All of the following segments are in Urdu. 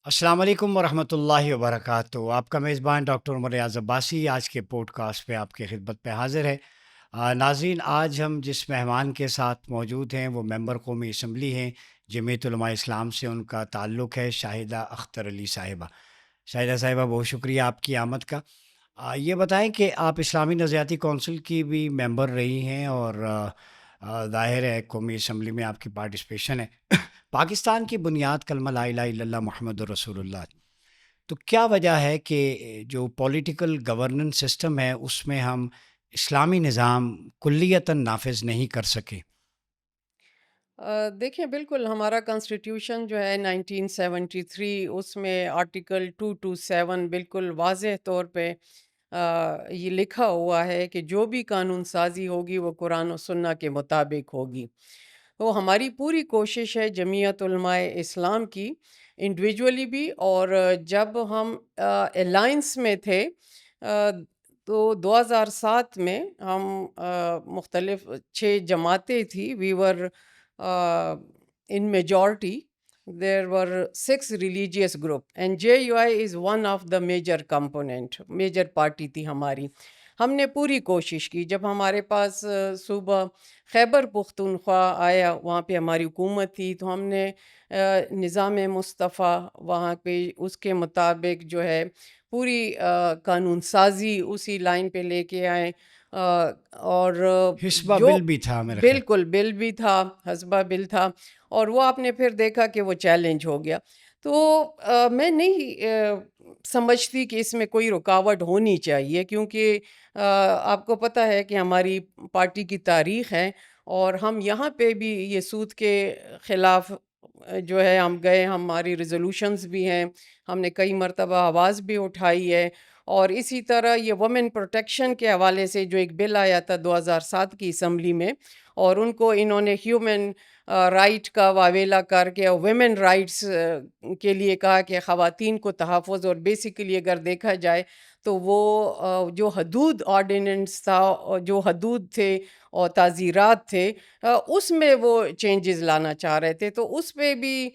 السلام علیکم ورحمۃ اللہ وبرکاتہ۔ آپ کا میزبان ڈاکٹر عمر ریاض عباسی آج کے پوڈ کاسٹ پہ آپ کی خدمت پہ حاضر ہے۔ ناظرین، آج ہم جس مہمان کے ساتھ موجود ہیں وہ ممبر قومی اسمبلی ہیں، جمعیت علماء اسلام سے ان کا تعلق ہے، شاہدہ اختر علی صاحبہ۔ شاہدہ صاحبہ، بہت شکریہ آپ کی آمد کا۔ یہ بتائیں کہ آپ اسلامی نظریاتی کونسل کی بھی ممبر رہی ہیں اور ظاہر ہے قومی اسمبلی میں آپ کی پارٹیسپیشن ہے۔ پاکستان کی بنیاد کلمہ لا الہ الا اللہ محمد رسول اللہ، تو کیا وجہ ہے کہ جو پولیٹیکل گورننس سسٹم ہے اس میں ہم اسلامی نظام کلیتاً نافذ نہیں کر سکے؟ دیکھیں، بالکل ہمارا کانسٹیٹیوشن جو ہے 1973، اس میں آرٹیکل 227 بالکل واضح طور پہ یہ لکھا ہوا ہے کہ جو بھی قانون سازی ہوگی وہ قرآن و سنہ کے مطابق ہوگی۔ تو ہماری پوری کوشش ہے جمعیت علماء اسلام کی، انڈیویجولی بھی، اور جب ہم الائنس میں تھے آ، تو 2007 میں ہم مختلف 6 جماعتیں تھی، وی ور in majority. There were 6 religious group and JUI is one of the major component, major party تھی ہماری۔ ہم نے پوری کوشش کی، جب ہمارے پاس صوبہ خیبر پختونخوا آیا، وہاں پہ ہماری حکومت تھی، تو ہم نے نظام مصطفیٰ وہاں پہ اس کے مطابق جو ہے پوری قانون سازی اسی لائن پہ لے کے آئے، اور حسبہ جو بل بھی تھا میرے خیال۔ بالکل بل بھی تھا، حسبہ بل تھا، اور وہ آپ نے پھر دیکھا کہ وہ چیلنج ہو گیا۔ تو میں نہیں سمجھتی کہ اس میں کوئی رکاوٹ ہونی چاہیے، کیونکہ آپ کو پتہ ہے کہ ہماری پارٹی کی تاریخ ہے، اور ہم یہاں پہ بھی یہ سود کے خلاف جو ہے ہم گئے، ہماری ریزولوشنز بھی ہیں، ہم نے کئی مرتبہ آواز بھی اٹھائی ہے، اور اسی طرح یہ وومن پروٹیکشن کے حوالے سے جو ایک بل آیا تھا 2007 کی اسمبلی میں، اور ان کو انہوں نے ہیومن رائٹ کا واویلا کر کے ویمن رائٹس کے لیے کہا کہ خواتین کو تحفظ، اور بیسیکلی اگر دیکھا جائے تو وہ جو حدود آرڈیننس تھا، اور جو حدود تھے اور تعزیرات تھے، اس میں وہ چینجز لانا چاہ رہے تھے، تو اس پہ بھی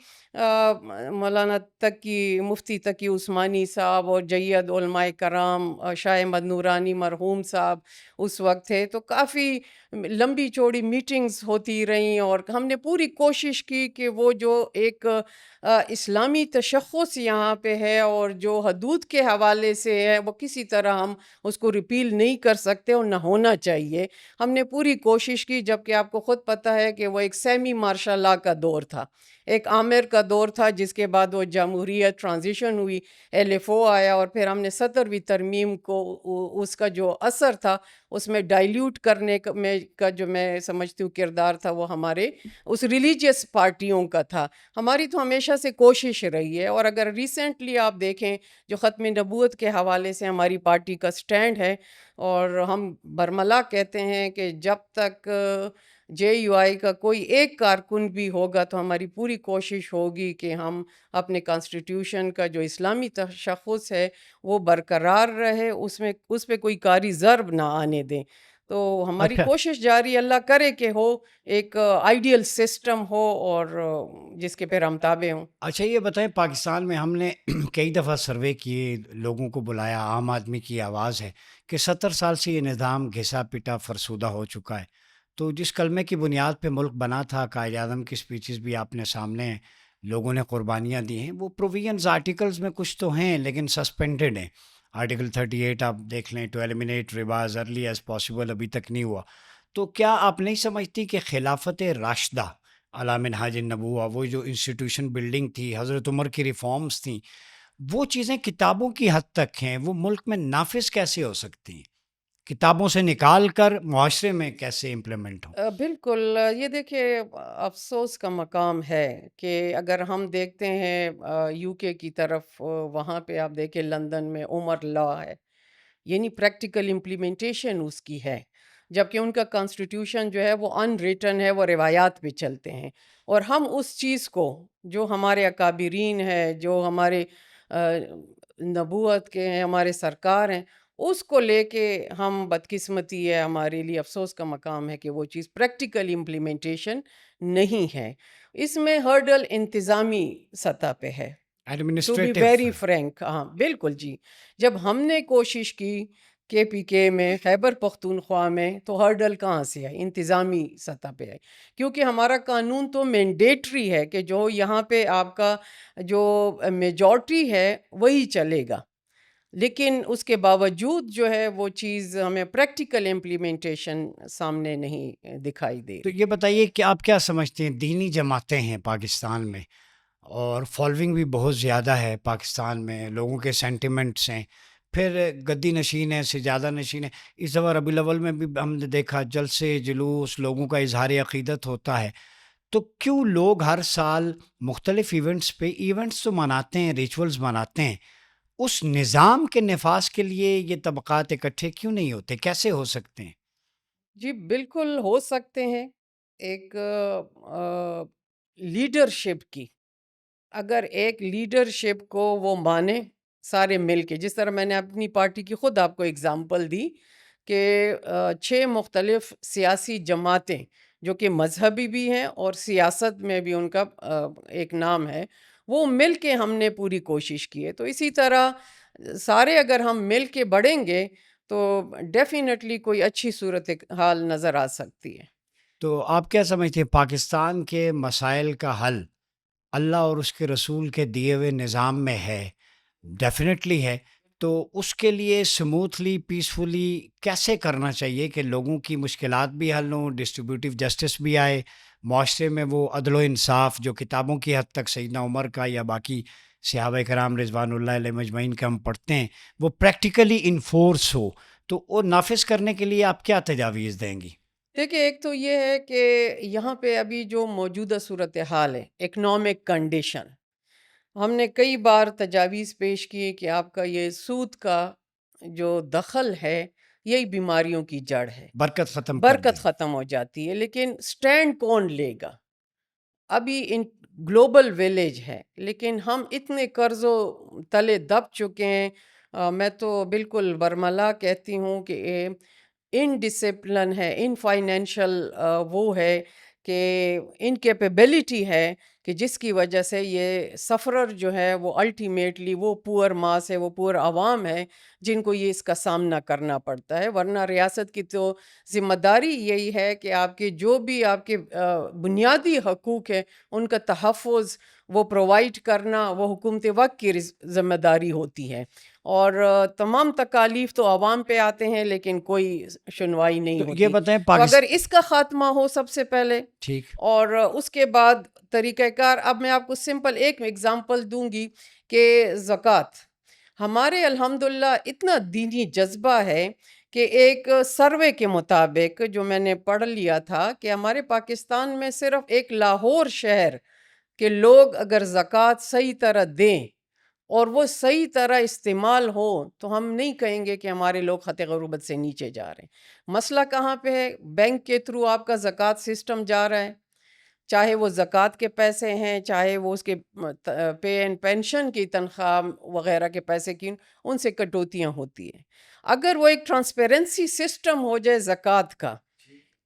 مولانا مفتی تقی عثمانی صاحب اور جید علماء کرام، شاہ احمد نورانی مرحوم صاحب اس وقت تھے، تو کافی لمبی چوڑی میٹنگز ہوتی رہیں، اور ہم نے پوری کوشش کی کہ وہ جو ایک اسلامی تشخص یہاں پہ ہے اور جو حدود کے حوالے سے ہے، وہ کسی طرح ہم اس کو ریپیل نہیں کر سکتے اور نہ ہونا چاہیے۔ ہم نے پوری کوشش کی، جبکہ آپ کو خود پتہ ہے کہ وہ ایک سیمی مارشل لا کا دور تھا، ایک عامر کا دور تھا، جس کے بعد وہ جمہوریت ٹرانزیشن ہوئی، LFO آیا، اور پھر ہم نے 17ویں ترمیم کو اس کا جو اثر تھا اس میں ڈائلیوٹ کرنے کا جو میں سمجھتی ہوں کردار تھا، وہ ہمارے اس ریلیجیس پارٹیوں کا تھا۔ ہماری تو ہمیشہ سے کوشش رہی ہے، اور اگر ریسنٹلی آپ دیکھیں جو ختم نبوت کے حوالے سے ہماری پارٹی کا سٹینڈ ہے، اور ہم برملا کہتے ہیں کہ جب تک JUI کا کوئی ایک کارکن بھی ہوگا تو ہماری پوری کوشش ہوگی کہ ہم اپنے کانسٹیٹیوشن کا جو اسلامی تشخص ہے وہ برقرار رہے، اس پہ کوئی کاری ضرب نہ آنے دیں۔ تو ہماری اچھا کوشش جاری، اللہ کرے کہ ہو ایک آئیڈیل سسٹم ہو، اور جس کے پھر ہم تابع ہوں۔ اچھا، یہ بتائیں، پاکستان میں ہم نے کئی دفعہ سروے کیے، لوگوں کو بلایا، عام آدمی کی آواز ہے کہ 70 سال سے یہ نظام گھسا پٹا فرسودہ ہو چکا ہے۔ تو جس کلمے کی بنیاد پہ ملک بنا تھا، قائد اعظم کی اسپیچز بھی آپ نے سامنے ہیں، لوگوں نے قربانیاں دی ہیں، وہ پروویژنز آرٹیکلز میں کچھ تو ہیں لیکن سسپینڈڈ ہیں۔ آرٹیکل 38 آپ دیکھ لیں، ٹو ایلیمینیٹ ربا ایز ارلی ایز پاسبل، ابھی تک نہیں ہوا۔ تو کیا آپ نہیں سمجھتی کہ خلافت راشدہ علی منہاج النبوہ، وہ جو انسٹیٹیوشن بلڈنگ تھی، حضرت عمر کی ریفارمز تھیں، وہ چیزیں کتابوں کی حد تک ہیں، وہ ملک میں نافذ کیسے ہو سکتی ہیں؟ کتابوں سے نکال کر معاشرے میں کیسے امپلیمنٹ ہوں؟ بالکل، یہ دیکھیے افسوس کا مقام ہے کہ اگر ہم دیکھتے ہیں UK کی طرف، وہاں پہ آپ دیکھیں لندن میں عمر لا ہے، یعنی پریکٹیکل امپلیمنٹیشن اس کی ہے، جبکہ ان کا کانسٹیٹیوشن جو ہے وہ ان ریٹن ہے، وہ روایات پہ چلتے ہیں، اور ہم اس چیز کو، جو ہمارے اکابرین ہے، جو ہمارے نبوت کے ہیں، ہمارے سرکار ہیں، اس کو لے کے ہم بدقسمتی ہے، ہمارے لیے افسوس کا مقام ہے کہ وہ چیز پریکٹیکل امپلیمنٹیشن نہیں ہے۔ اس میں ہرڈل انتظامی سطح پہ ہے۔ To be administrative. Very frank. ہاں بالکل جی. جب ہم نے کوشش کی KPK میں، خیبر پختونخوا میں، تو ہرڈل کہاں سے آئی؟ انتظامی سطح پہ آئی، کیونکہ ہمارا قانون تو مینڈیٹری ہے کہ جو یہاں پہ آپ کا جو میجورٹی ہے وہی چلے گا، لیکن اس کے باوجود جو ہے وہ چیز ہمیں پریکٹیکل امپلیمنٹیشن سامنے نہیں دکھائی دے تو رہی. یہ بتائیے کہ آپ کیا سمجھتے ہیں، دینی جماعتیں ہیں پاکستان میں اور فالوئنگ بھی بہت زیادہ ہے پاکستان میں، لوگوں کے سینٹیمنٹس ہیں، پھر گدی نشین ہے، سجادہ نشین ہے. اس دفعہ ربیع الاول میں بھی ہم نے دیکھا جلسے جلوس، لوگوں کا اظہار عقیدت ہوتا ہے. تو کیوں لوگ ہر سال مختلف ایونٹس پہ ایونٹس تو مناتے ہیں، ریچولز مناتے ہیں، اس نظام کے نفاذ کے لیے یہ طبقات اکٹھے کیوں نہیں ہوتے؟ کیسے ہو سکتے ہیں؟ جی بالکل ہو سکتے ہیں. ایک لیڈرشپ کی، اگر ایک لیڈرشپ کو وہ مانے سارے مل کے، جس طرح میں نے اپنی پارٹی کی خود آپ کو اگزامپل دی کہ 6 مختلف سیاسی جماعتیں جو کہ مذہبی بھی ہیں اور سیاست میں بھی ان کا ایک نام ہے، وہ مل کے ہم نے پوری کوشش کی ہے. تو اسی طرح سارے اگر ہم مل کے بڑھیں گے تو ڈیفینیٹلی کوئی اچھی صورتحال نظر آ سکتی ہے. تو آپ کیا سمجھتے ہیں پاکستان کے مسائل کا حل اللہ اور اس کے رسول کے دیے ہوئے نظام میں ہے؟ ڈیفینیٹلی ہے. تو اس کے لیے سموتھلی پیسفلی کیسے کرنا چاہیے کہ لوگوں کی مشکلات بھی حل ہوں، ڈسٹریبیوٹیو جسٹس بھی آئے، معاشرے میں وہ عدل و انصاف جو کتابوں کی حد تک سیدنا عمر کا یا باقی صحابہ کرام رضوان اللہ علیہ مجمعین کا ہم پڑھتے ہیں، وہ پریکٹیکلی انفورس ہو؟ تو وہ نافذ کرنے کے لیے آپ کیا تجاویز دیں گی؟ دیکھیں، ایک تو یہ ہے کہ یہاں پہ ابھی جو موجودہ صورتحال ہے، اکنامک کنڈیشن، ہم نے کئی بار تجاویز پیش کی کہ آپ کا یہ سود کا جو دخل ہے یہی بیماریوں کی جڑ ہے. برکت ختم کر برکت دیں. ختم ہو جاتی ہے، لیکن سٹینڈ کون لے گا؟ ابھی ان گلوبل ویلیج ہے، لیکن ہم اتنے قرضوں تلے دب چکے ہیں. میں تو بالکل برملا کہتی ہوں کہ ان ڈسپلن ہے، ان فائنینشل وہ ہے کہ انکیپیبلٹی ہے کہ جس کی وجہ سے یہ سفرر جو ہے وہ الٹیمیٹلی وہ پور ماس ہے، وہ پور عوام ہے جن کو یہ اس کا سامنا کرنا پڑتا ہے. ورنہ ریاست کی تو ذمہ داری یہی ہے کہ آپ کے جو بھی آپ کے بنیادی حقوق ہیں ان کا تحفظ وہ پرووائڈ کرنا وہ حکومت وقت کی ذمہ داری ہوتی ہے. اور تمام تکالیف تو عوام پہ آتے ہیں لیکن کوئی سنوائی نہیں تو یہ ہوتی. بتائیں تو اگر اس کا خاتمہ ہو سب سے پہلے، ٹھیک. اور اس کے بعد طریقہ کار، اب میں آپ کو سمپل ایک ایگزامپل دوں گی کہ زکوٰۃ ہمارے الحمدللہ اتنا دینی جذبہ ہے کہ ایک سروے کے مطابق جو میں نے پڑھ لیا تھا کہ ہمارے پاکستان میں صرف ایک لاہور شہر کے لوگ اگر زکوٰۃ صحیح طرح دیں اور وہ صحیح طرح استعمال ہو تو ہم نہیں کہیں گے کہ ہمارے لوگ خط غربت سے نیچے جا رہے ہیں. مسئلہ کہاں پہ ہے؟ بینک کے تھرو آپ کا زکوٰۃ سسٹم جا رہا ہے، چاہے وہ زکوٰۃ کے پیسے ہیں، چاہے وہ اس کے پے اینڈ پینشن کی تنخواہ وغیرہ کے پیسے کی، ان سے کٹوتیاں ہوتی ہیں. اگر وہ ایک ٹرانسپیرنسی سسٹم ہو جائے زکوٰۃ کا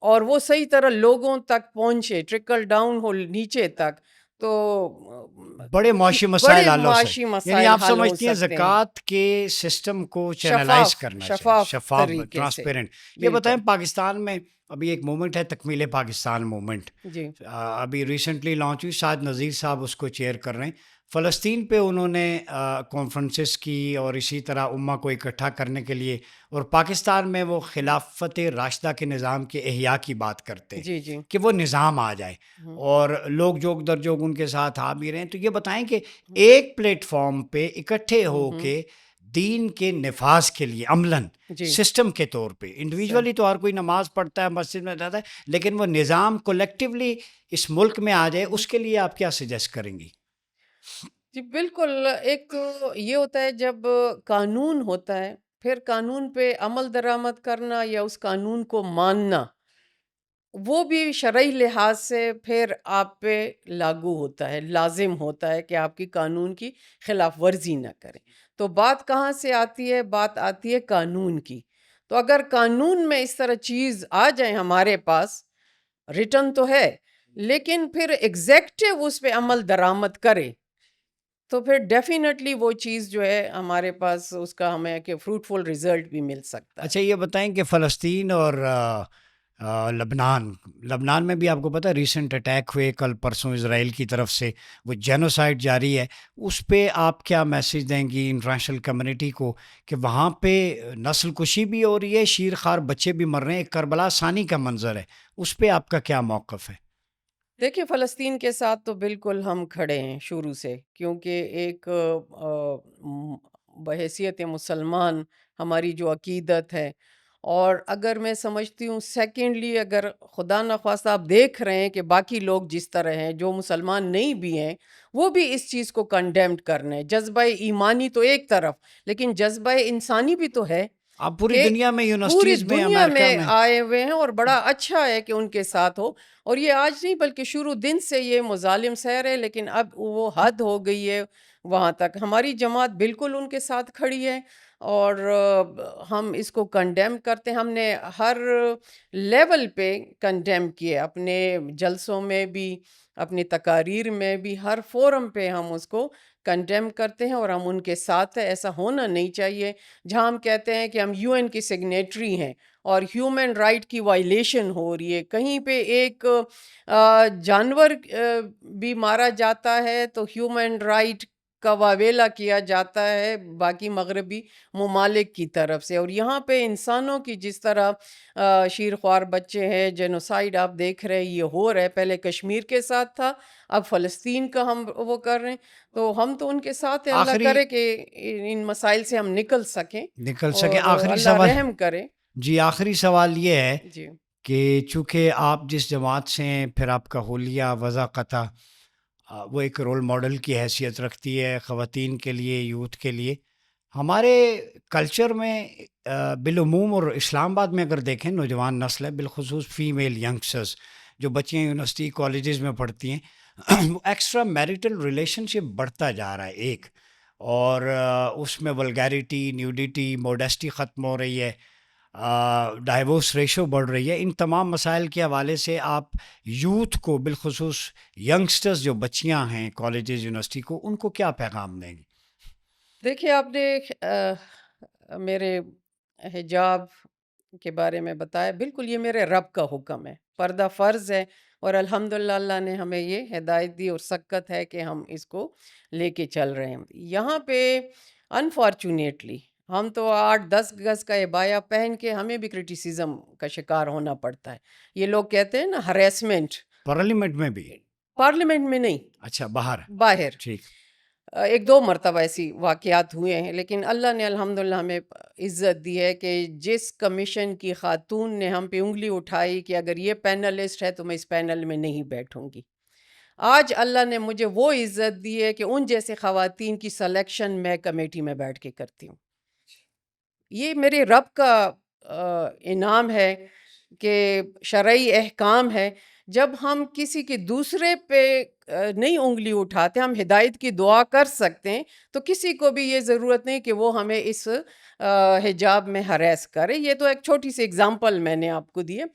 اور وہ صحیح طرح لوگوں تک پہنچے، ٹرکل ڈاؤن ہو نیچے تک، تو بڑے معاشی مسائل بڑے حل ہو معاشی سکتے. یعنی مسائل آپ حل ہو سمجھتی ہیں سکتے ہیں زکوٰۃ کے سسٹم کو چینلائز شفاف کرنا چاہیے، شفاف شفاف، طریقے سے. ٹرانسپیرنٹ. یہ بتائیں بالکل پاکستان میں ابھی ایک موومنٹ ہے تکمیل پاکستان موومنٹ، جی. ابھی ریسنٹلی لانچ ہوئی، شاہد نذیر صاحب اس کو چیئر کر رہے ہیں. فلسطین پہ انہوں نے کانفرنسز کی اور اسی طرح امہ کو اکٹھا کرنے کے لیے، اور پاکستان میں وہ خلافت راشدہ کے نظام کے احیاء کی بات کرتے ہیں جی جی. کہ وہ نظام آ جائے، اور لوگ جوگ در جوگ ان کے ساتھ آ بھی رہے ہیں. تو یہ بتائیں کہ ایک پلیٹ فارم پہ اکٹھے ہو کے دین کے نفاذ کے لیے عملاً جی سسٹم کے طور پہ، انڈیویجولی تو ہر کوئی نماز پڑھتا ہے، مسجد میں جاتا ہے، لیکن وہ نظام کولیکٹیولی اس ملک میں آ جائے، اس کے لیے آپ کیا سجیسٹ کریں گی؟ جی بالکل. ایک تو یہ ہوتا ہے جب قانون ہوتا ہے، پھر قانون پہ عمل درآمد کرنا یا اس قانون کو ماننا، وہ بھی شرعی لحاظ سے پھر آپ پہ لاگو ہوتا ہے، لازم ہوتا ہے کہ آپ کی قانون کی خلاف ورزی نہ کریں. تو بات کہاں سے آتی ہے؟ بات آتی ہے قانون کی. تو اگر قانون میں اس طرح چیز آ جائے ہمارے پاس، ریٹن تو ہے لیکن پھر ایگزیکٹو اس پہ عمل درآمد کرے تو پھر ڈیفینیٹلی وہ چیز جو ہے ہمارے پاس اس کا ہمیں کہ فروٹفل رزلٹ بھی مل سکتا ہے. اچھا یہ بتائیں کہ فلسطین اور لبنان میں بھی آپ کو پتہ ہے ریسنٹ اٹیک ہوئے کل پرسوں اسرائیل کی طرف سے، وہ جینوسائڈ جاری ہے، اس پہ آپ کیا میسج دیں گی انٹرنیشنل کمیونٹی کو کہ وہاں پہ نسل کشی بھی ہو رہی ہے، شیر خوار بچے بھی مر رہے ہیں، ایک کربلا ثانی کا منظر ہے، اس پہ آپ کا کیا موقف ہے؟ دیکھیں فلسطین کے ساتھ تو بالکل ہم کھڑے ہیں شروع سے، کیونکہ ایک بحیثیت مسلمان ہماری جو عقیدت ہے، اور اگر میں سمجھتی ہوں سیکنڈلی اگر خدا نخواستہ آپ دیکھ رہے ہیں کہ باقی لوگ جس طرح ہیں جو مسلمان نہیں بھی ہیں وہ بھی اس چیز کو کنڈیمڈ کرنے، جذبہ ایمانی تو ایک طرف لیکن جذبہ انسانی بھی تو ہے آپ پوری کہ دنیا میں پوری یونیورسٹیز میں دنیا امریکہ میں میں آئے ہوئے ہیں اور بڑا اچھا ہے کہ ان کے ساتھ ہو. اور یہ آج نہیں بلکہ شروع دن سے یہ مظالم سہ رہے، لیکن اب وہ حد ہو گئی ہے وہاں تک. ہماری جماعت بالکل ان کے ساتھ کھڑی ہے اور ہم اس کو کنڈیم کرتے ہیں. ہم نے ہر لیول پہ کنڈیم کیے، اپنے جلسوں میں بھی، اپنی تقاریر میں بھی، ہر فورم پہ ہم اس کو کنڈیم کرتے ہیں اور ہم ان کے ساتھ ہیں. ایسا ہونا نہیں چاہیے. جہاں ہم کہتے ہیں کہ ہم یو این کی سگنیٹری ہیں اور ہیومن رائٹ کی وائلیشن ہو رہی ہے، کہیں پہ ایک جانور بھی مارا جاتا ہے تو ہیومن رائٹ کا واویلا کیا جاتا ہے باقی مغربی ممالک کی طرف سے، اور یہاں پہ انسانوں کی جس طرح شیر خوار بچے ہیں، جینوسائیڈ آپ دیکھ رہے ہیں یہ ہو رہا ہے. پہلے کشمیر کے ساتھ تھا، اب فلسطین کا ہم وہ کر رہے ہیں. تو ہم تو ان کے ساتھ ہیں. اللہ آخری کرے کہ ان مسائل سے ہم نکل سکیں نکل سکے. اور آخری اللہ سوال، رحم کرے. جی آخری سوال یہ ہے جی کہ چونکہ آپ جس جماعت سے ہیں، پھر آپ کا حلیہ وضاقتہ وہ ایک رول ماڈل کی حیثیت رکھتی ہے خواتین کے لیے، یوتھ کے لیے. ہمارے کلچر میں بالعموم اور اسلام آباد میں اگر دیکھیں نوجوان نسل ہے، بالخصوص فیمیل ینگسٹرز جو بچیاں یونیورسٹی کالجز میں پڑھتی ہیں، وہ ایکسٹرا میریٹل ریلیشن شپ بڑھتا جا رہا ہے ایک، اور اس میں ولگیرٹی، نیوڈیٹی، موڈیسٹی ختم ہو رہی ہے، ڈائیورس ریشو بڑھ رہی ہے. ان تمام مسائل کے حوالے سے آپ یوتھ کو، بالخصوص ینگسٹرز جو بچیاں ہیں کالجز یونیورسٹی کو، ان کو کیا پیغام دیں گے؟ دیکھیے آپ نے میرے حجاب کے بارے میں بتایا، بالکل یہ میرے رب کا حکم ہے، پردہ فرض ہے اور الحمدللہ اللہ نے ہمیں یہ ہدایت دی اور سکت ہے کہ ہم اس کو لے کے چل رہے ہیں. یہاں پہ انفارچونیٹلی ہم تو 8-10 گز کا عبایا پہن کے ہمیں بھی کرٹیسزم کا شکار ہونا پڑتا ہے. یہ لوگ کہتے ہیں نا ہریسمنٹ، پارلیمنٹ میں بھی؟ پارلیمنٹ میں نہیں، اچھا باہر. باہر. ٹھیک. 1-2 مرتبہ ایسی واقعات ہوئے ہیں، لیکن اللہ نے الحمدللہ ہمیں عزت دی ہے کہ جس کمیشن کی خاتون نے ہم پہ انگلی اٹھائی کہ اگر یہ پینلسٹ ہے تو میں اس پینل میں نہیں بیٹھوں گی، آج اللہ نے مجھے وہ عزت دی ہے کہ ان جیسے خواتین کی سلیکشن میں کمیٹی میں بیٹھ کے کرتی ہوں. یہ میرے رب کا انعام ہے کہ شرعی احکام ہے. جب ہم کسی کے دوسرے پہ نہیں انگلی اٹھاتے، ہم ہدایت کی دعا کر سکتے ہیں، تو کسی کو بھی یہ ضرورت نہیں کہ وہ ہمیں اس حجاب میں ہریس کرے. یہ تو ایک چھوٹی سی اگزامپل میں نے آپ کو دی ہے.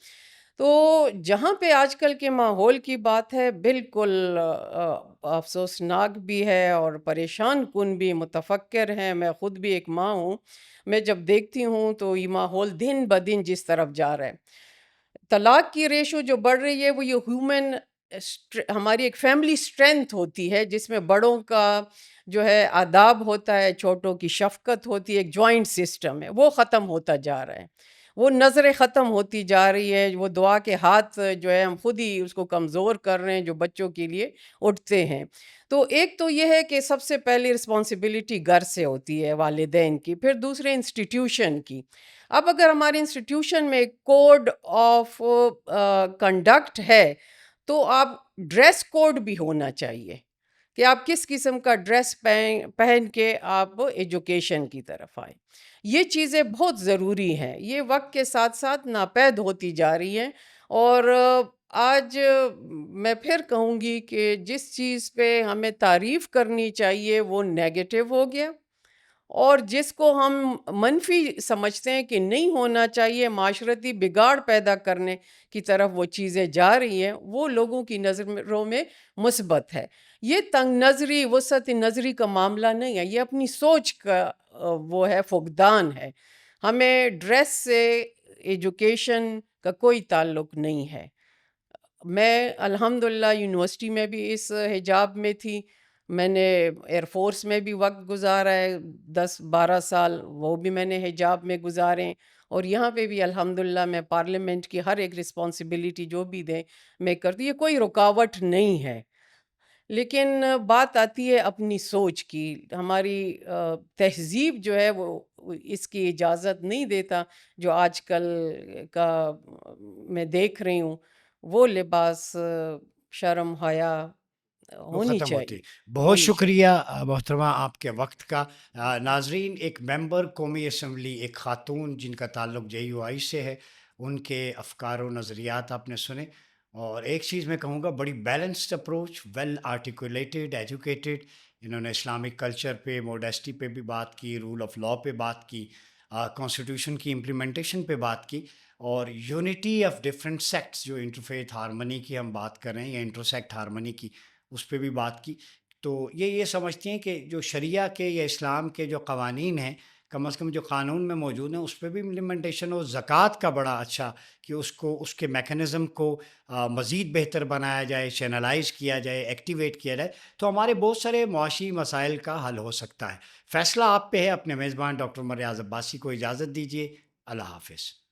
تو جہاں پہ آج کل کے ماحول کی بات ہے، بالکل افسوسناک بھی ہے اور پریشان کن بھی، متفکر ہے. میں خود بھی ایک ماں ہوں، میں جب دیکھتی ہوں تو یہ ماحول دن بدن جس طرف جا رہا ہے، طلاق کی ریشو جو بڑھ رہی ہے، وہ یہ ہیومن ہماری ایک فیملی سٹرینتھ ہوتی ہے جس میں بڑوں کا جو ہے آداب ہوتا ہے، چھوٹوں کی شفقت ہوتی ہے، ایک جوائنٹ سسٹم ہے، وہ ختم ہوتا جا رہا ہے. وہ نظریں ختم ہوتی جا رہی ہے. وہ دعا کے ہاتھ جو ہے ہم خود ہی اس کو کمزور کر رہے ہیں جو بچوں کے لیے اٹھتے ہیں. تو ایک تو یہ ہے کہ سب سے پہلی رسپانسبلٹی گھر سے ہوتی ہے، والدین کی، پھر دوسرے انسٹیٹیوشن کی. اب اگر ہمارے انسٹیٹیوشن میں کوڈ آف کنڈکٹ ہے تو آپ ڈریس کوڈ بھی ہونا چاہیے کہ آپ کس قسم کا ڈریس پہن کے آپ ایجوکیشن کی طرف آئیں. یہ چیزیں بہت ضروری ہیں. یہ وقت کے ساتھ ساتھ ناپید ہوتی جا رہی ہیں، اور آج میں پھر کہوں گی کہ جس چیز پہ ہمیں تعریف کرنی چاہیے وہ نیگیٹو ہو گیا، اور جس کو ہم منفی سمجھتے ہیں کہ نہیں ہونا چاہیے، معاشرتی بگاڑ پیدا کرنے کی طرف وہ چیزیں جا رہی ہیں، وہ لوگوں کی نظروں میں مثبت ہے. یہ تنگ نظری وسعت نظری کا معاملہ نہیں ہے، یہ اپنی سوچ کا وہ ہے، فقدان ہے۔ ہمیں ڈریس سے ایجوکیشن کا کوئی تعلق نہیں ہے۔ میں الحمدللہ یونیورسٹی میں بھی اس حجاب میں تھی، میں نے ایئر فورس میں بھی وقت گزارا ہے 10 12 سال، وہ بھی میں نے حجاب میں گزارے، اور یہاں پہ بھی الحمدللہ میں پارلیمنٹ کی ہر ایک رسپانسبلٹی جو بھی دیں میں کرتی، یہ کوئی رکاوٹ نہیں ہے۔ لیکن بات آتی ہے اپنی سوچ کی، ہماری تہذیب جو ہے وہ اس کی اجازت نہیں دیتا، جو آج کل کا میں دیکھ رہی ہوں، وہ لباس شرم حیا وہ ہونی ختم چاہیے، ہوتی۔ بہت ہونی چاہیے۔ شکریہ محترمہ آپ کے وقت کا۔ ناظرین، ایک ممبر قومی اسمبلی، ایک خاتون جن کا تعلق جے یو آئی سے ہے، ان کے افکار و نظریات آپ نے سنے، اور ایک چیز میں کہوں گا، بڑی balanced approach, well articulated, educated. انہوں نے اسلامک کلچر پہ، موڈیسٹی پہ بھی بات کی، رول آف لاء پہ بات کی، کانسٹیٹیوشن کی امپلیمنٹیشن پہ بات کی، اور یونٹی آف ڈفرینٹ سیکٹس، جو انٹرفیتھ ہارمنی کی ہم بات کر رہے ہیں یا انٹرسیکٹ ہارمنی کی، اس پہ بھی بات کی۔ تو یہ سمجھتے ہیں کہ جو شریعہ کے یا اسلام کے جو قوانین ہیں، کم از کم جو قانون میں موجود ہیں، اس پہ بھی امپلیمنٹیشن ہو۔ زکوٰۃ کا بڑا اچھا کہ اس کے میکانزم کو مزید بہتر بنایا جائے، چینلائز کیا جائے، ایکٹیویٹ کیا جائے، تو ہمارے بہت سارے معاشی مسائل کا حل ہو سکتا ہے۔ فیصلہ آپ پہ ہے۔ اپنے میزبان ڈاکٹر عمر ریاض عباسی کو اجازت دیجیے۔ اللہ حافظ۔